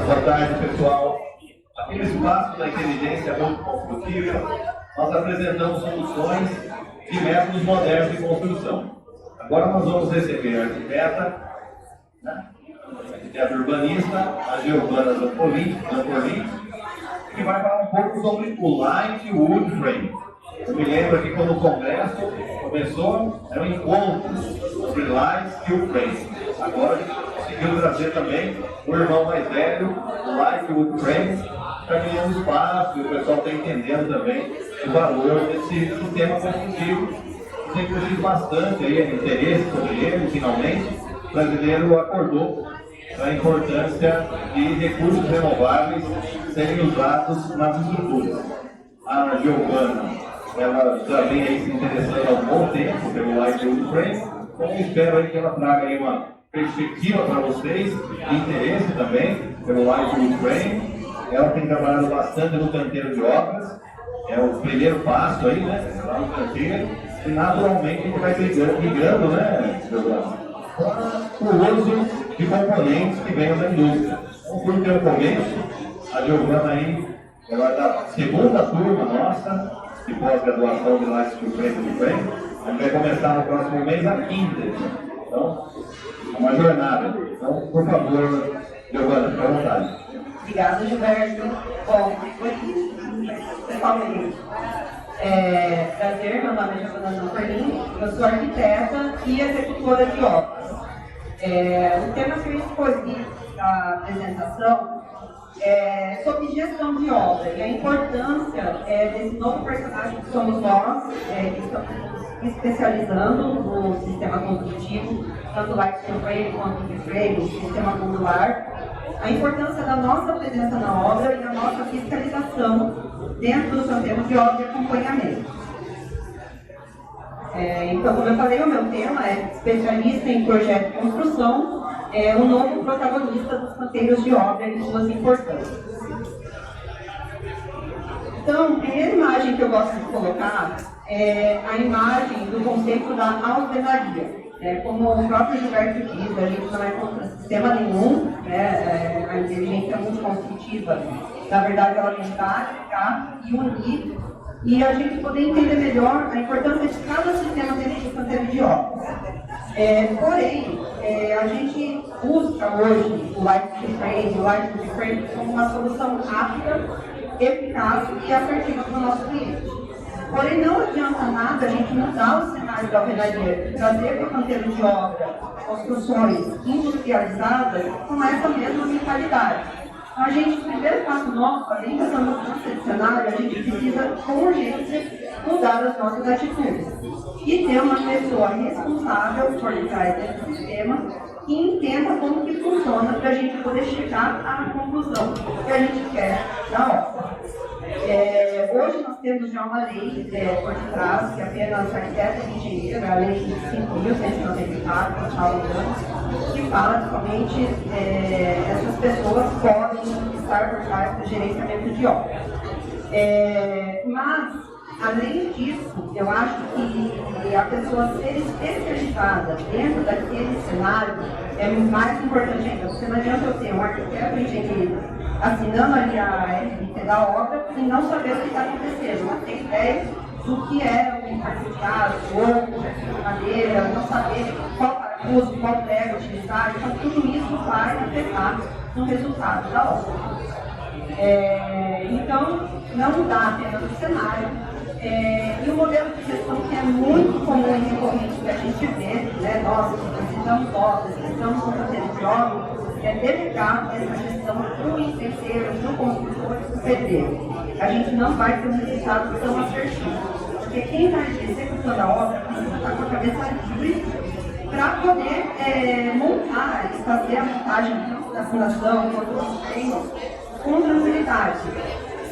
Boa tarde, pessoal. Aqui no espaço da inteligência multiconstrutiva, nós apresentamos soluções e métodos modernos de construção. Agora nós vamos receber a arquiteta, arquiteta urbanista, a Giovana Zampolini, que vai falar um pouco sobre o Light Wood Frame. Eu me lembro que quando o congresso começou, era um encontro sobre Light Steel Frame. Agora a gente conseguiu trazer também o irmão mais velho, o Light Wood Frame, para ganhar um espaço, e o pessoal está entendendo também o valor desse sistema construtivo. Tem crescido bastante aí, interesse sobre ele, finalmente. O brasileiro acordou a importância de recursos renováveis serem usados nas estruturas. A Giovana, ela já vem aí se interessando há um bom tempo pelo Light Wood Frame, então eu espero aí que ela traga aí uma perspectiva para vocês, de interesse também pelo Light Wood Frame. Ela tem trabalhado bastante no canteiro de obras, é o primeiro passo aí, né, lá no canteiro, e naturalmente a gente vai migrando, né, para o uso de componentes que venham da indústria. Então, por ter o começo, a Giovana aí, ela é da segunda turma nossa, de pós-graduação de Light Steel Frame. A gente vai começar no próximo mês a quinta. Então, é uma jornada. Então, por favor, Giovana, fique à vontade. Obrigada, Gilberto. Bom, pessoalmente, prazer, meu nome é Giovana Zampolini, eu sou arquiteta e executora de obras. O tema que eu escolhi para apresentação é sobre gestão de obra e a importância desse novo personagem que somos nós, que estamos especializando no sistema construtivo, tanto Light Steel Frame quanto de frame, sistema modular. A importância da nossa presença na obra e da nossa fiscalização dentro do sistema de obra e acompanhamento. Então, como eu falei, o meu tema é especialista em projeto de construção, o novo protagonista dos canteiros de obra e suas importâncias. Então, a primeira imagem que eu gosto de colocar é a imagem do conceito da alvenaria. Como o próprio Gilberto diz, a gente não é contra sistema nenhum, né? A inteligência multiconstrutiva, na verdade, ela vem para ficar e unir, e a gente poder entender melhor a importância de cada sistema dentro do canteiro de obras. Porém, a gente busca hoje o Light Steel Frame, o Light Wood Frame como uma solução rápida, eficaz e assertiva para o nosso cliente. Porém, não adianta nada a gente mudar o cenário da alvenaria, trazer para o canteiro de obra construções industrializadas com essa mesma mentalidade. Então, a gente, o primeiro passo nosso, além dessa mudança de cenário, a gente precisa, com urgência, mudar as nossas atitudes. E ter uma pessoa responsável por trás desse sistema que entenda como que funciona para a gente poder chegar à conclusão que a gente quer da obra. Hoje nós temos já uma lei por detrás, que apenas arquiteto e engenheiro, a lei 5.194, que fala que somente essas pessoas podem estar por trás do gerenciamento de obra. Mas, além disso, eu acho que a pessoa ser especializada dentro daquele cenário é mais importante ainda, porque não adianta eu ter um arquiteto e engenheiro assinando ali a RT da obra e não saber o que está acontecendo, não ter ideia do que é um partilhado, ou madeira, não saber qual parafuso, qual prego utilizar, então tudo isso vai afetar no resultado da obra. Então, não dá apenas o cenário. E o modelo de gestão que é muito comum e recorrente que a gente vê, né, nós precisamos obras, precisamos com canteiro de obra, é delegar essa gestão para o empreiteiro, para o construtor e para o pedreiro. A gente não vai ter um resultado tão assertivo. Porque quem está executando a obra precisa estar com a cabeça livre para poder montar e fazer a montagem da fundação, quanto dos treinos, com tranquilidade.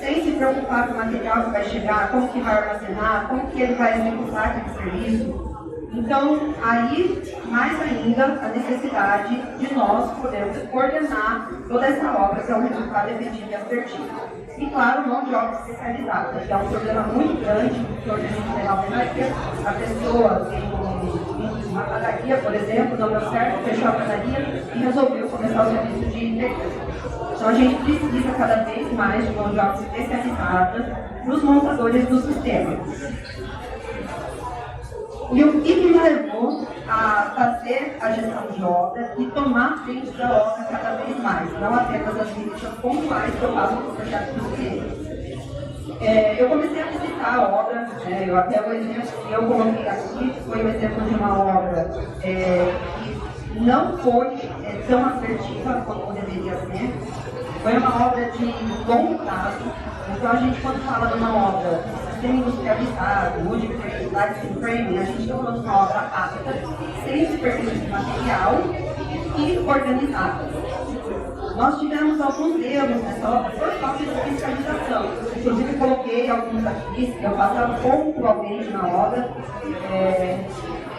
Sem se preocupar com o material que vai chegar, como que vai armazenar, como que ele vai executar aquele serviço. Então, aí, mais ainda, a necessidade de nós podermos coordenar toda essa obra para um resultado efetivo e assertivo. E, claro, mão de obra especializada, que é um problema muito grande, porque hoje a gente tem na alvenaria, a pessoa tem uma padaria, por exemplo, não deu certo, fechou a padaria e resolveu começar o serviço de intercâmbio. Então a gente precisa cada vez mais de mão de obra especializada para os montadores do sistema. E o que me levou a fazer a gestão de obra e tomar frente da obra cada vez mais, não apenas as visitas pontuais que eu faço no projeto do cliente. Eu comecei a visitar a obra, eu até o exemplo que eu coloquei aqui foi o exemplo de uma obra que não foi tão assertiva como deveria ser. Foi uma obra de longo prazo. Então a gente, quando fala de uma obra semi-industrializada, wood frame, light frame, a gente está falando de uma obra rápida, sem desperdício de material e organizada. Nós tivemos alguns erros nessa obra por falta de fiscalização. Inclusive, coloquei alguns aqui, eu passava pontualmente na obra.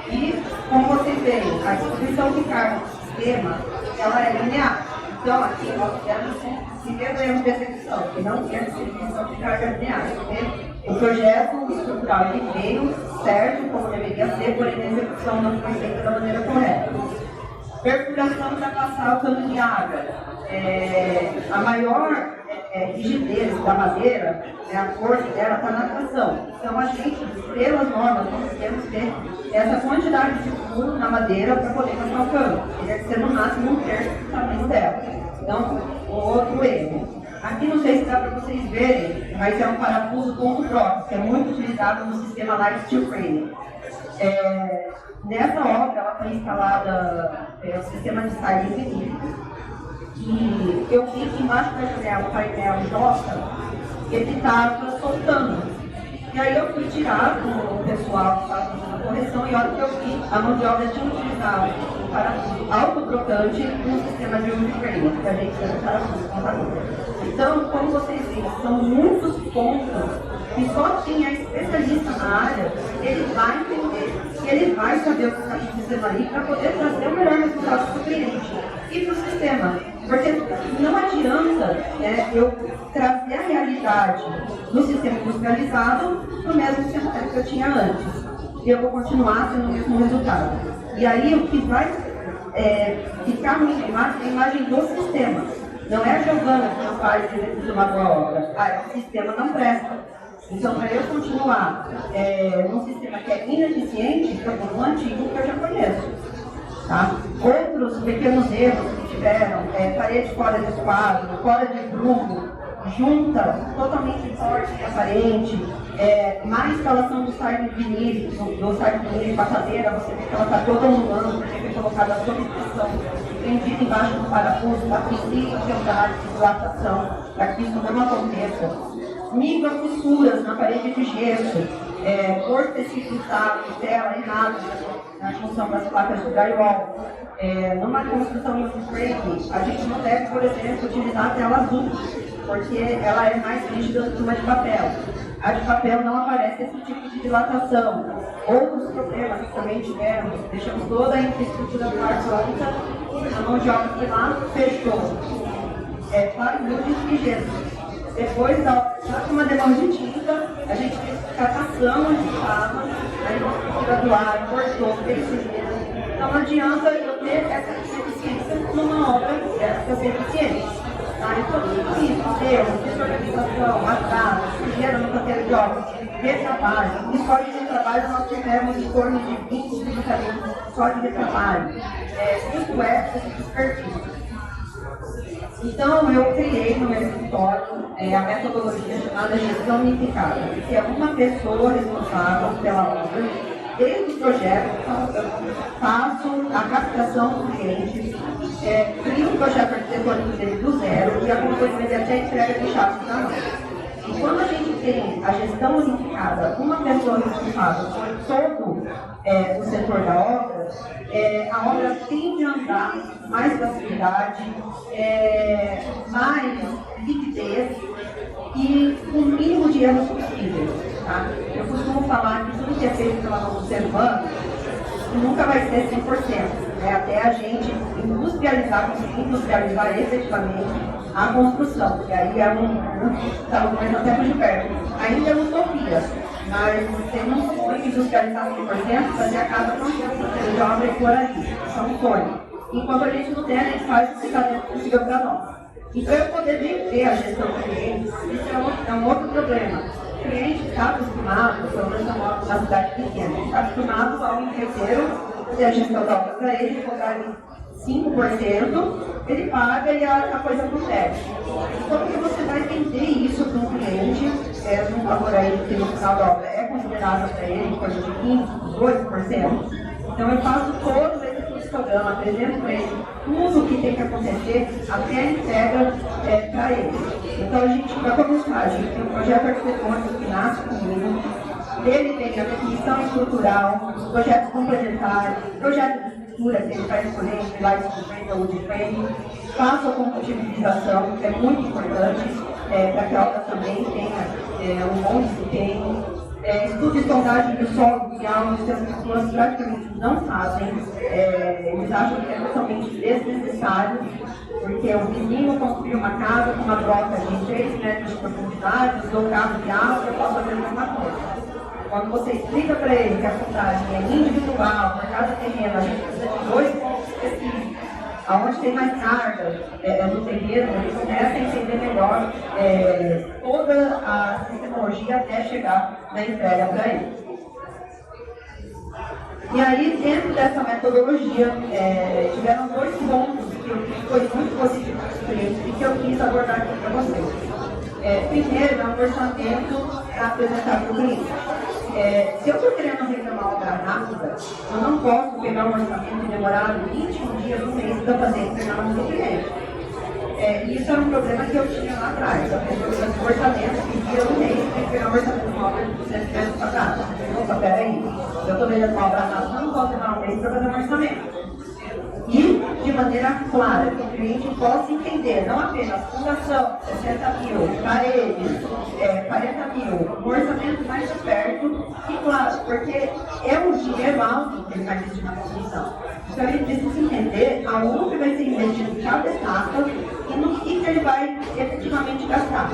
E, como vocês veem, a distribuição de carga do sistema, ela é linear. Então, aqui nós temos primeiro erro de execução, que não tem distribuição de carga linear. O projeto estrutural ele veio certo, como deveria ser, porém a execução não foi feita da maneira correta. Perfuração para passar o cano de água. A maior rigidez da madeira, a força dela está na tração. Então, a gente, pelas normas, nós temos que ter essa quantidade de furo na madeira para poder passar o cano. Teria que ser no máximo um terço do tamanho dela. Então, outro erro. Aqui não sei se dá para vocês verem, mas é um parafuso ponto próprio, que é muito utilizado no sistema Light Steel Frame. Nessa obra, ela foi instalada o sistema de saída infinito. E eu vi que embaixo da janela, o painel J, ele estava soltando. E aí eu fui tirar com o pessoal que estava fazendo a correção, e a hora que eu vi, a mão de obra tinha utilizado um parafuso autotrocante no sistema de wood frame, que a gente chama de parafuso contador. Então, como vocês viram, são muitos pontos que só quem é especialista na área, ele vai entender e ele vai saber o que está acontecendo ali para poder trazer o melhor resultado para o cliente e para o sistema. Porque não adianta eu trazer a realidade do sistema industrializado no mesmo cenário que eu tinha antes. E eu vou continuar tendo o mesmo resultado. E aí o que vai ficar ruim demais é a imagem do sistema. Não é a Giovana que não faz de uma boa obra. O sistema não presta. Então, para eu continuar num sistema que é ineficiente, eu vou no antigo que eu já conheço. Tá? Outros pequenos erros que tiveram, parede fora de esquadro, fora de grupo, junta totalmente forte e aparente, má instalação do site vinil, de passadeira, você vê que ela está toda ondulando, porque foi colocada a sob pressão, prendida embaixo do parafuso, para princípio de andar de dilatação, para que isso não aconteça. Microfissuras na parede de gesso, por tecido usado, tela errada na função das placas de drywall. Numa construção de frame, a gente não deve, por exemplo, utilizar a tela azul, porque ela é mais rígida do que uma de papel. A de papel não aparece esse tipo de dilatação. Outros problemas que também tivemos, deixamos toda a infraestrutura pronta, a mão de obra foi lá, fechou. Claro, de gesso. Depois, já com uma demanda de tinta, a gente teve que ficar passando onde estava, aí tira do ar, cortou, fez. Então não adianta eu ter essa eficiência numa obra dessa eficiente. Tá? Então, isso, desorganização, atraso, sujeira no canteiro de obra, retrabalho. No código de trabalho nós tivemos em torno de 20 medicamentos só de retrabalho. Custo extra e desperdício. Então, eu criei no meu escritório a metodologia chamada gestão unificada, que é uma pessoa responsável pela obra, desde o projeto, faço a captação do cliente, crio o projeto arquitetônico dele do zero e acompanho ele até a entrega de chaves na mão. E quando a gente tem a gestão unificada, uma pessoa responsável por todo o setor da obra, a obra tende a andar mais facilidade, mais liquidez e com o mínimo de erros possíveis. Tá? Eu costumo falar que tudo que é feito pela mão do ser humano nunca vai ser 100%, até a gente conseguir industrializar efetivamente a construção, que aí estava conversando até por de perto. Ainda é utopia, mas você não consegue industrializar 100%, fazer a casa pronta de obra e por aí. Isso é um sonho. Enquanto a gente não tem, a gente faz o que está dentro possível para nós. E para eu poder vender a gestão do cliente, isso é um outro problema. O cliente está acostumado, pelo menos na cidade pequena, está acostumado ao empreiteiro fazer a gestão da obra para ele, cobrar ali 5%, ele paga e a coisa acontece. Como que você vai vender isso para um cliente, num valor aí que no final da obra é considerável para ele, em coisa de 15%, 18%? Então eu faço todo esse programa, apresento para ele tudo o que tem que acontecer até a entrega para ele. Então a gente, para começar, a gente tem um projeto arquitetônico que nasce comigo, ele tem a definição estrutural, os projetos complementares, projetos de estrutura que ele vai escolher entre light frame ou wood frame, faço a compatibilização, que é muito importante para que a obra também tenha um bom desempenho. Estudo de sondagem do solo, que é algo que as pessoas praticamente não fazem, eles acham que é totalmente desnecessário, porque o vizinho construiu uma casa com uma broca de 3 metros de profundidade, usou carro de água, eu posso fazer a mesma coisa. Quando você explica para ele que a sondagem é individual, na casa terrena, a gente precisa de 2 pontos específicos, aonde tem mais carga no terreno, ele começa a entender melhor toda a tecnologia até chegar na entrega para ele. E aí, dentro dessa metodologia, tiveram 2 pontos que foi muito positivo para os clientes e que eu quis abordar aqui para vocês. Primeiro, é um orçamento para apresentar para o cliente. Se eu estou querendo fazer uma obra rápida, eu não posso pegar um orçamento e demorar 21 dias, um mês para fazer entregar no meu cliente. Isso era um problema que eu tinha lá atrás. A pessoa fazia um orçamento, pedia um mês para pegar um orçamento de uma obra de 200 metros quadrados. Opa, peraí, eu estou vendendo uma obra rápida, eu não posso demorar um mês para fazer um orçamento. E de maneira clara, que o cliente possa entender, não apenas fundação, 60 mil, paredes, 40 mil, um orçamento mais perto, e claro, porque é um dinheiro alto que ele vai investir na construção. Então ele precisa entender aonde vai ser investido cada etapa e no que ele vai efetivamente gastar.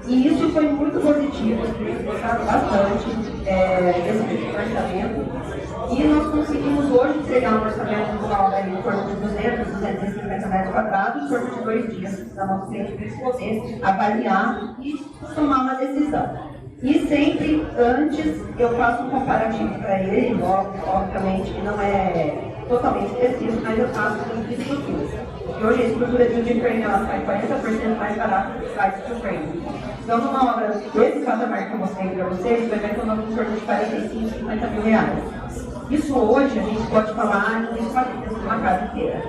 E isso foi muito positivo, eles gostaram bastante desse tipo de orçamento. E nós conseguimos hoje entregar um orçamento de uma obra em torno de 200, 250 metros quadrados, em torno de 2 dias, para o nosso cliente poder avaliar e tomar uma decisão. E sempre antes eu faço um comparativo para ele, obviamente que não é totalmente preciso, mas eu faço muito de estrutura. E hoje a estrutura de wood frame ela sai 40% mais barata do que site to frame. Então, numa obra desse patamar que eu mostrei para vocês, vai ver que eu não em torno de 45, 50 mil reais. Isso hoje a gente pode falar em quadrilhas de uma casa inteira.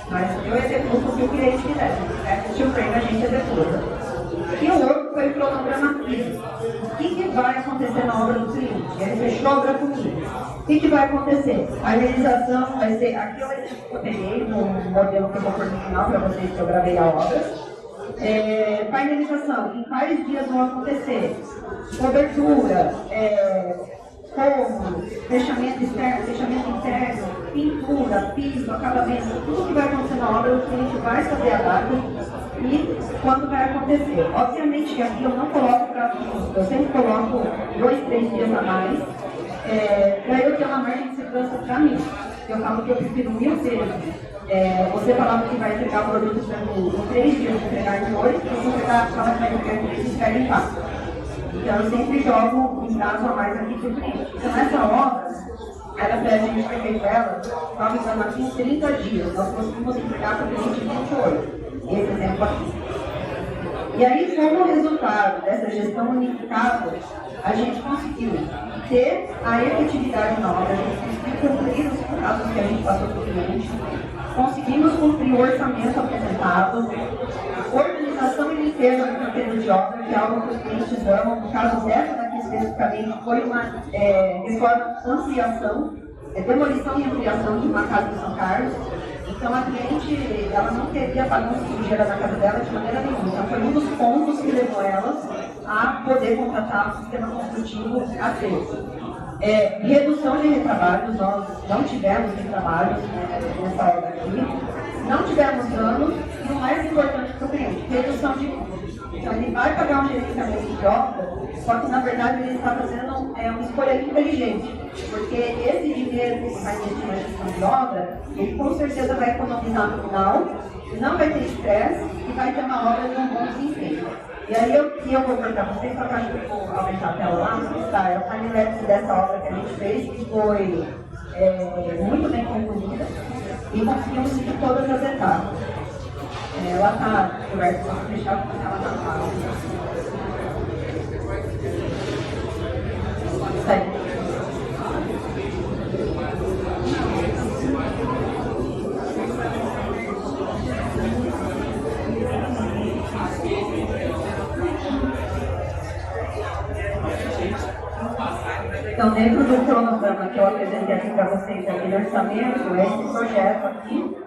Mas eu executo o que o cliente quiser. Steel frame a gente executa. E o outro foi o cronograma físico. O que vai acontecer na obra do cliente? Ele fechou a obra comigo. O que vai acontecer? A realização vai ser. Aqui eu peguei no modelo que eu vou pôr no final para vocês que eu gravei a obra. Painelização, em quais dias vão acontecer? Cobertura, forro, fechamento externo, fechamento interno, pintura, piso, acabamento, tudo que vai acontecer na obra, o cliente vai saber a data e quando vai acontecer. Obviamente que aqui eu não coloco prazo justo, eu sempre coloco 2, 3 dias a mais, para eu ter uma margem de segurança para mim. Eu falo que eu prefiro 1000 vezes. Você falava que vai entregar o produto em 3 dias, entregar em 8, e você fala que vai entregar em 3 dias, em 4. Então eu sempre jogo um prazo a mais aqui para o cliente. Então essa obra, era para a gente ter feito ela, estava usando aqui em 30 dias. Nós conseguimos entregar para o cliente em 28. Esse exemplo aqui. E aí, como resultado dessa gestão unificada, a gente conseguiu ter a efetividade na obra, a gente conseguiu cumprir os contratos que a gente passou para o cliente, conseguimos cumprir o orçamento apresentado, organização e limpeza do canteiro de obra, que é algo que os clientes amam. No caso dessa daqui especificamente, foi uma reforma ampliação, demolição e ampliação de uma casa em São Carlos. Então a cliente, ela não queria bagunça de sujeira na casa dela de maneira nenhuma. Então foi um dos pontos que levou ela a poder contratar o sistema construtivo aceso. Redução de retrabalhos, nós não tivemos retrabalhos nessa obra aqui, não tivemos danos e o mais importante para o cliente, redução de custos. Então ele vai pagar um gerenciamento de obra, só que na verdade ele está fazendo uma escolha inteligente, porque esse dinheiro que ele vai investir na gestão de obra, ele com certeza vai economizar no final não vai ter estresse e vai ter uma obra de um bom desempenho. E aí eu vou contar para vocês, só que acho que eu vou aumentar a tela lá, tá? É o timelapse dessa obra que a gente fez, que foi muito bem concluída e conseguimos seguir todas as etapas. Ela está coberta, vamos deixar porque ela está fácil. Então, dentro do cronograma que eu apresentei aqui para vocês, aqui no orçamento, esse projeto aqui,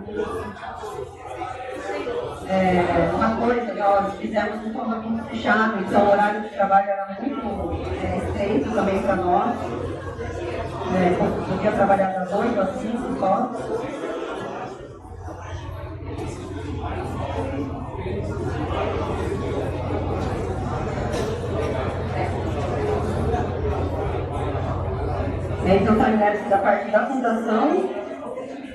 uma coisa, nós fizemos um condomínio fechado, então o horário de trabalho era muito estreito também para nós. Podia trabalhar das 8 às 5 só. Então, está imerso da parte da fundação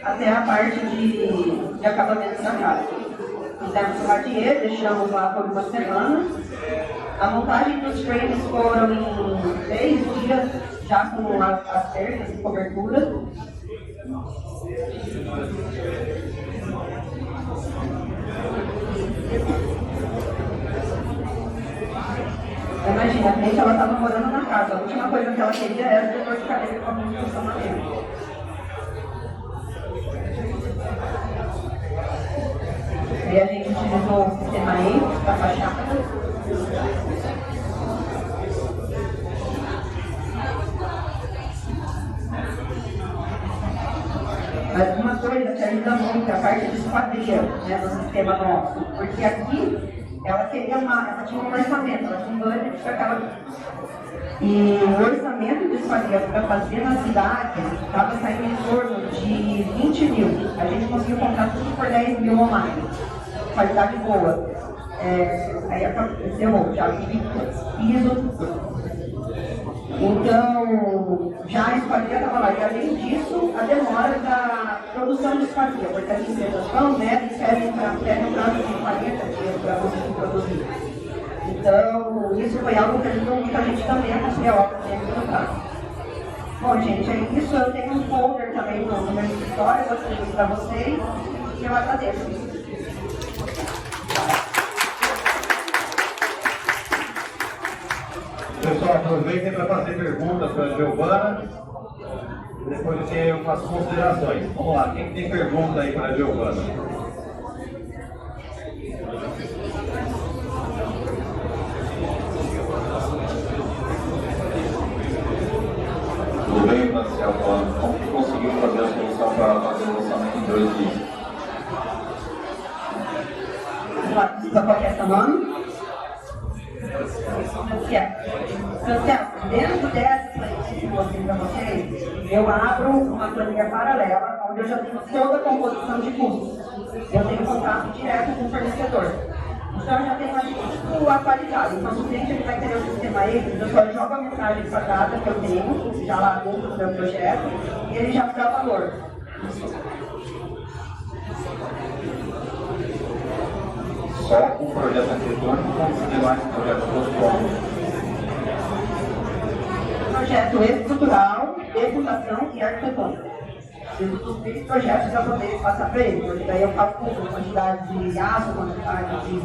até a parte de acabamento da casa. Fizemos o ateliê, deixamos lá por uma semana. A montagem dos frames foram em 3 dias, já com as cercas e cobertura. Imagina, a cliente ela estava morando na casa, a última coisa que ela queria era ter dor de cabeça com a funcionamento. Aí a gente utilizou o sistema E da fachada. Mas uma coisa que ajuda muito é a parte de esquadria, né, do sistema nosso, porque aqui ela tinha um orçamento, ela tinha um budget para aquela. E o orçamento de esquadria para fazer na cidade estava saindo em torno de 20 mil. A gente conseguiu comprar tudo por 10 mil online. Qualidade boa. Aí aconteceu já piso. Então, já a esquadria estava lá. E além disso, a demora da produção de esquadria, porque as empresas vão, né, e pedem um prazo de 40 dias para você produzir. Então, isso foi algo que ajudou muito a gente também a construir a obra dentro do prazo. Bom, gente, é isso. Eu tenho um folder também no meu escritório, eu vou trazer para vocês e eu agradeço. Pessoal, aproveitem para fazer perguntas para a Giovana. Depois eu faço considerações. Vamos lá, quem tem pergunta aí para a Giovana? Tudo bem, Marcelo? Como que conseguiu fazer a solução para fazer o lançamento em 2 dias? Qual que é seu nome? Então, dentro dessa planilha que eu mostrei para vocês, eu abro uma planilha paralela, onde eu já tenho toda a composição de custos. Eu tenho contato direto com o fornecedor. Então, eu já tenho tudo atualizado. Então, se o cliente ele vai querer o sistema E, eu só jogo a mensagem quadrada que eu tenho, já lá dentro do meu projeto, e ele já me dá valor. Só com o projeto arquitetônico ou conseguir mais um projeto construtivo? Projeto estrutural, de fundação e arquitetônico. Os 3 projetos eu poder passar para ele, porque daí eu calculo quantidade de aço, quantidade de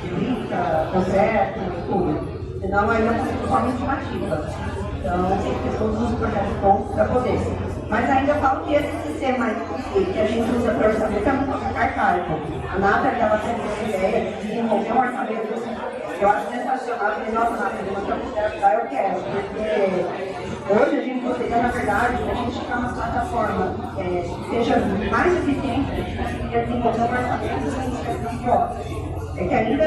brita, concreto, tudo. Senão aí eu consigo só uma estimativa. Então tem que ter todos os projetos prontos para poder. Mas ainda falo que esse sistema que a gente usa para orçamento é muito arcaico. A Nata ela teve a ideia de desenvolver um orçamento. Eu acho sensacional, porque nossa, Nata, se eu puder ajudar, eu quero. Porque hoje a gente gostaria, na verdade, a gente ficar uma plataforma que seja mais eficiente, a gente conseguiria desenvolver um orçamento sem inspeção de obra. É que ainda,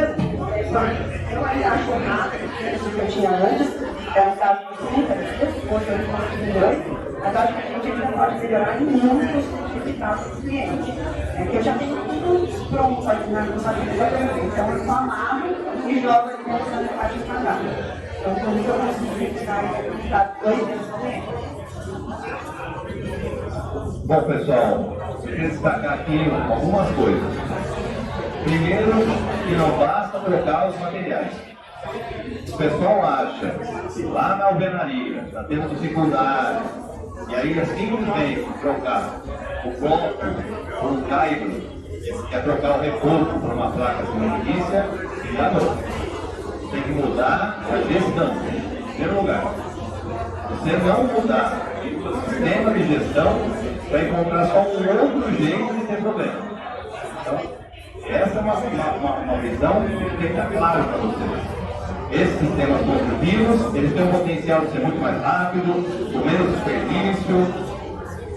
eu ainda acho nada do que eu tinha antes, era um caso de 30 dias, hoje eu estou em 2. Mas acho que a gente ainda pode melhorar em muito esse caso do cliente. Que eu já tenho tudo pronto aqui na minha. Então eu só amarro e jogo ali dentro da parte de pagar. Então por isso eu consigo tirar esse resultado 2 vezes por mês. Bom, pessoal, eu queria destacar aqui algumas coisas. Primeiro, que não basta trocar os materiais. O pessoal acha que lá na alvenaria está tendo dificuldade, e aí é simplesmente trocar o bloco por um caibro, que é trocar o reboco por uma placa de milícia, e já não. Tem que mudar a gestão. Em primeiro lugar, se você não mudar o sistema de gestão, vai encontrar só um outro jeito de ter problema. Então, essa é uma visão que tem que estar clara para vocês. Esses sistemas construtivos, eles têm o potencial de ser muito mais rápido, com menos desperdício,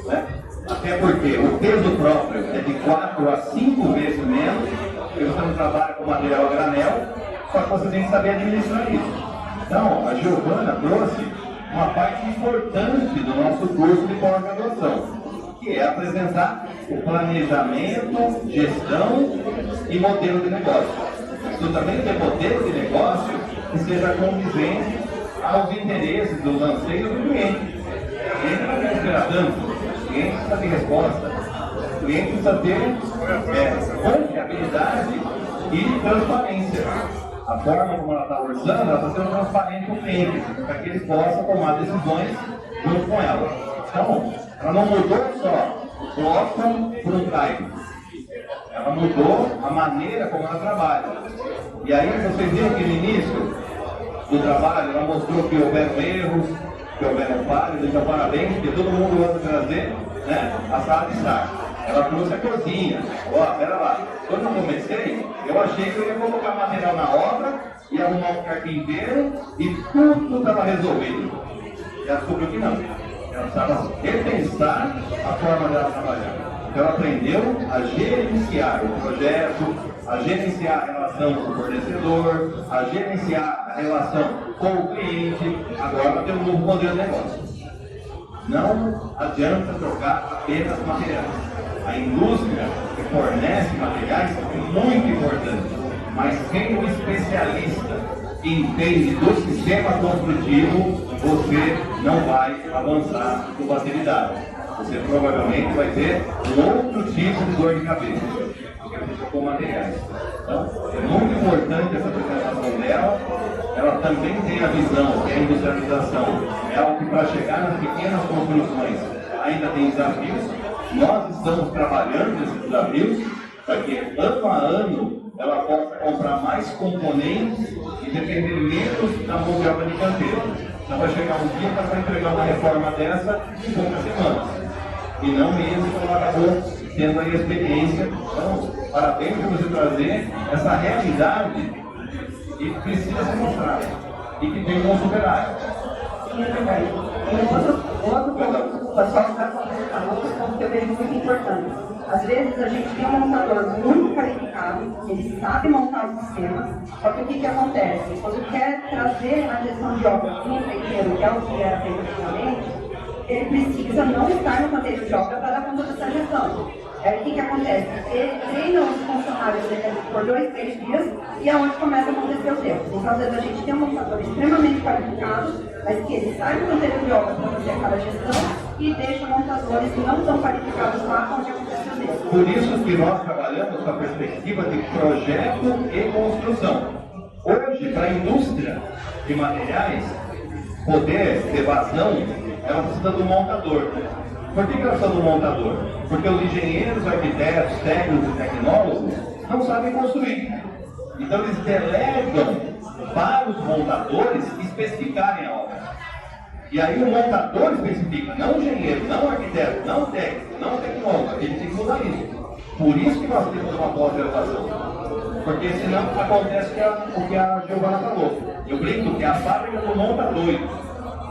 né? Até porque o peso próprio é de 4 a 5 vezes menos, porque você não trabalha com material a granel, só que você tem que saber administrar isso. Então, a Giovana trouxe uma parte importante do nosso curso de pós-graduação, que é apresentar o planejamento, gestão e modelo de negócio. Isso também tem modelo de negócio que seja condizente aos interesses, dos anseios do cliente. O cliente não quer esperar tanto, o cliente precisa ter resposta, o cliente precisa ter confiabilidade e transparência. A forma como ela está orçando, ela está sendo transparente com o cliente, para que ele possa tomar decisões junto com ela. Então, ela não mudou só o bloco por um caibro. Ela mudou a maneira como ela trabalha. E aí vocês viram que no início do trabalho ela mostrou que houveram erros, que houveram falhas, então parabéns, porque todo mundo gosta de trazer, né, a sala de estar. Ela trouxe a cozinha. Ó, pera lá. Quando eu comecei, eu achei que eu ia colocar material na obra, ia arrumar um carpinteiro e tudo estava resolvido. E ela descobriu que não. Ela precisava repensar a forma dela trabalhar. Então ela aprendeu a gerenciar o projeto, a gerenciar a relação com o fornecedor, a gerenciar a relação com o cliente. Agora ela tem um novo modelo de negócio. Não adianta trocar apenas materiais. A indústria que fornece materiais é muito importante, mas sem um especialista que entende do sistema construtivo, você não vai avançar com facilidade. Você provavelmente vai ter um outro tipo de dor de cabeça, porque você trocou materiais. Então, é muito importante essa apresentação dela. Ela também tem a visão que a industrialização é algo que, para chegar nas pequenas construções, ainda tem desafios. Nós estamos trabalhando nesses desafios para que, ano a ano, ela possa comprar mais componentes e depender menos da mão de obra de canteiro. Então vai chegar um dia para entregar uma reforma dessa em poucas semanas. E não mesmo quando ela acabou tendo a experiência. Então, parabéns por você trazer essa realidade que precisa ser mostrada e que tem como superar. Outro ponto, só para complementar, outro ponto que eu vejo muito importante. Às vezes a gente tem um montador muito qualificado, ele sabe montar o sistema, só que o que acontece? Quando quer trazer a gestão de obra para o empreiteiro, que é o que era feito antigamente, ele precisa não estar no canteiro de obra para dar conta dessa gestão. Aí o que acontece? Ele treina os funcionários dele por 2, 3 dias e é onde começa a acontecer os erros. Então, às vezes, a gente tem um montador extremamente qualificado, mas que ele sai do canteiro de obra para fazer aquela gestão e deixa montadores não tão qualificados lá onde acontece os erros. Por isso que nós trabalhamos com a perspectiva de projeto e construção. Hoje, para a indústria de materiais poder ter vazão, ela precisa do montador. Por que ela precisa do montador? Porque os engenheiros, arquitetos, técnicos e tecnólogos não sabem construir. Então eles delegam para os montadores especificarem a obra. E aí o montador especifica, não o engenheiro, não o arquiteto, não o técnico, não o tecnólogo. Ele tem que mudar isso. Por isso que nós temos uma pós-graduação. Porque senão acontece o que a Giovana falou. Eu brinco que é a fábrica do montador.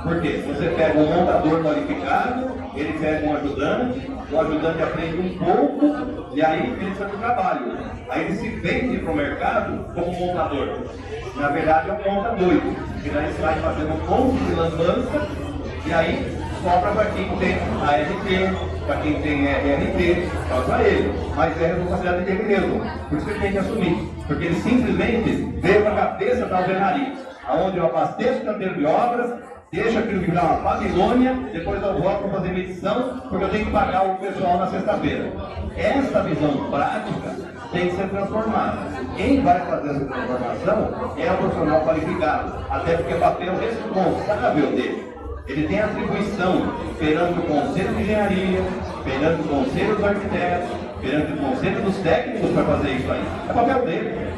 Por quê? Você pega um montador qualificado, ele pega um ajudante, o ajudante aprende um pouco e aí ele precisa de trabalho. Aí ele se vende para o mercado como montador. Na verdade é um montador, que daí ele vai fazendo um monte de lambança e aí sobra para quem tem ART, para quem tem RRT, só para ele. Mas é a responsabilidade dele mesmo. Por isso que ele tem que assumir. Porque ele simplesmente veio para a cabeça da alvenaria, onde eu abasteço o canteiro de obras, deixa aquilo virar uma Babilônia, depois eu volto para fazer medição, porque eu tenho que pagar o pessoal na sexta-feira. Essa visão prática tem que ser transformado. Quem vai fazer essa transformação é o profissional qualificado, até porque é papel responsável dele. Ele tem atribuição perante o Conselho de Engenharia, perante o Conselho dos Arquitetos, perante o Conselho dos Técnicos para fazer isso aí. É papel dele.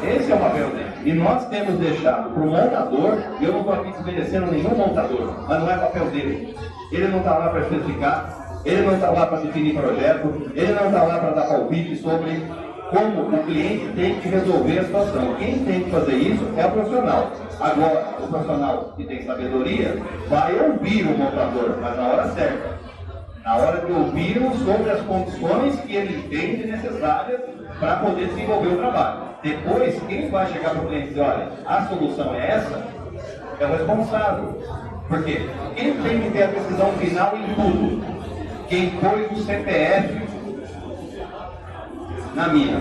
Esse é o papel dele. E nós temos deixado para o montador, e eu não estou aqui desmerecendo nenhum montador, mas não é papel dele. Ele não está lá para especificar, ele não está lá para definir projeto, ele não está lá para dar palpite sobre como o cliente tem que resolver a situação. Quem tem que fazer isso é o profissional. Agora, o profissional que tem sabedoria vai ouvir o montador, mas na hora certa. Na hora de ouvi-lo sobre as condições que ele entende necessárias para poder desenvolver o trabalho. Depois, quem vai chegar para o cliente e dizer, olha, a solução é essa, é o responsável. Por quê? Quem tem que ter a decisão final em tudo? Quem pôs o CPF na mina.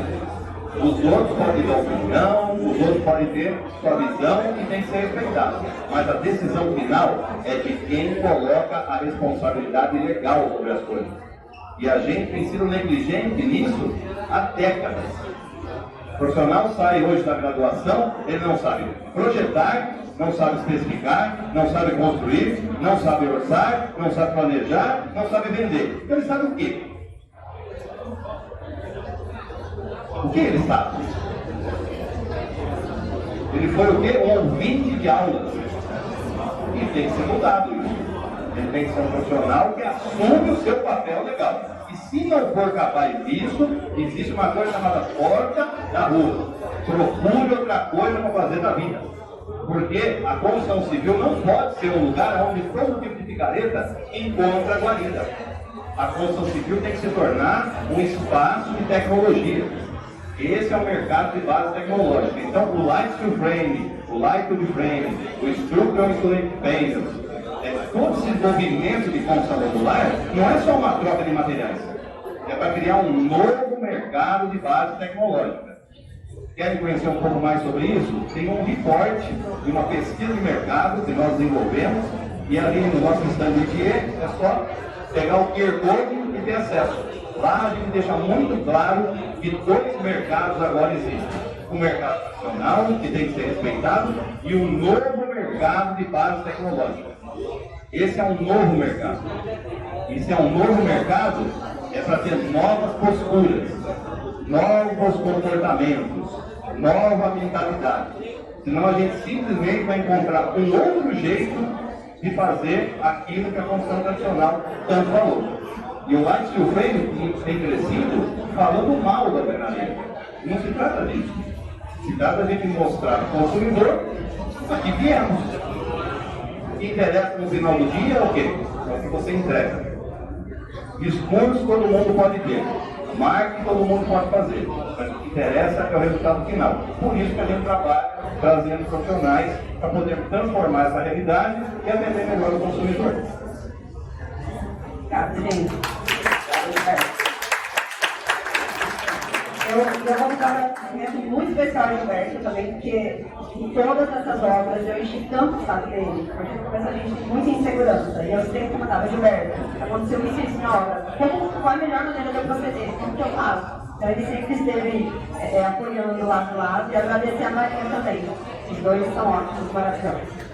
Os outros podem dar opinião, os outros podem ter sua visão e tem que ser respeitado. Mas a decisão final é de quem coloca a responsabilidade legal sobre as coisas. E a gente tem sido negligente nisso há décadas. O profissional sai hoje da graduação, ele não sabe projetar, não sabe especificar, não sabe construir, não sabe orçar, não sabe planejar, não sabe vender. Então ele sabe o quê? O que ele sabe? Ele foi o quê? Um ouvinte de aulas. E tem que ser mudado isso. Ele tem que ser um profissional que assume o seu papel legal. E se não for capaz disso, existe uma coisa chamada porta da rua. Procure outra coisa para fazer na vida. Porque a construção civil não pode ser um lugar onde todo tipo de picareta encontra guarida. A construção civil tem que se tornar um espaço de tecnologia. Esse é o mercado de base tecnológica. Então, o Light Steel Frame, o Light Wood Frame, o Structural Insulated Panels, todo esse movimento de construção modular não é só uma troca de materiais. É para criar um novo mercado de base tecnológica. Querem conhecer um pouco mais sobre isso? Tem um reporte de uma pesquisa de mercado que nós desenvolvemos e ali no nosso stand de é só pegar o QR Code e ter acesso. Lá a gente deixa muito claro que dois mercados agora existem. O mercado nacional, que tem que ser respeitado, e o novo mercado de base tecnológica. Esse é um novo mercado. Esse é um novo mercado, é para ter novas posturas, novos comportamentos, nova mentalidade. Senão a gente simplesmente vai encontrar um outro jeito de fazer aquilo que a construção tradicional tanto falou. E o Light Steel Frame tem crescido falando mal da alvenaria. Não se trata disso. Se trata de mostrar ao consumidor aqui viemos. O que interessa no final do dia é o quê? É o que você entrega. Discurso todo mundo pode ter. Marketing todo mundo pode fazer. Mas o que interessa é o resultado final. Por isso que a gente trabalha trazendo profissionais para poder transformar essa realidade e atender melhor o consumidor. Gente. Eu vou dar um momento muito especial ao Gilberto também, porque em todas essas obras eu enchi tanto o saco dele, porque no começo a gente tem muita insegurança, e eu sempre comentava, Gilberto, aconteceu isso na obra, qual a melhor maneira de eu proceder, como que eu faço? Então ele sempre esteve apoiando lá do lado e agradecer a Maria também, os dois são ótimos, maravilhosos.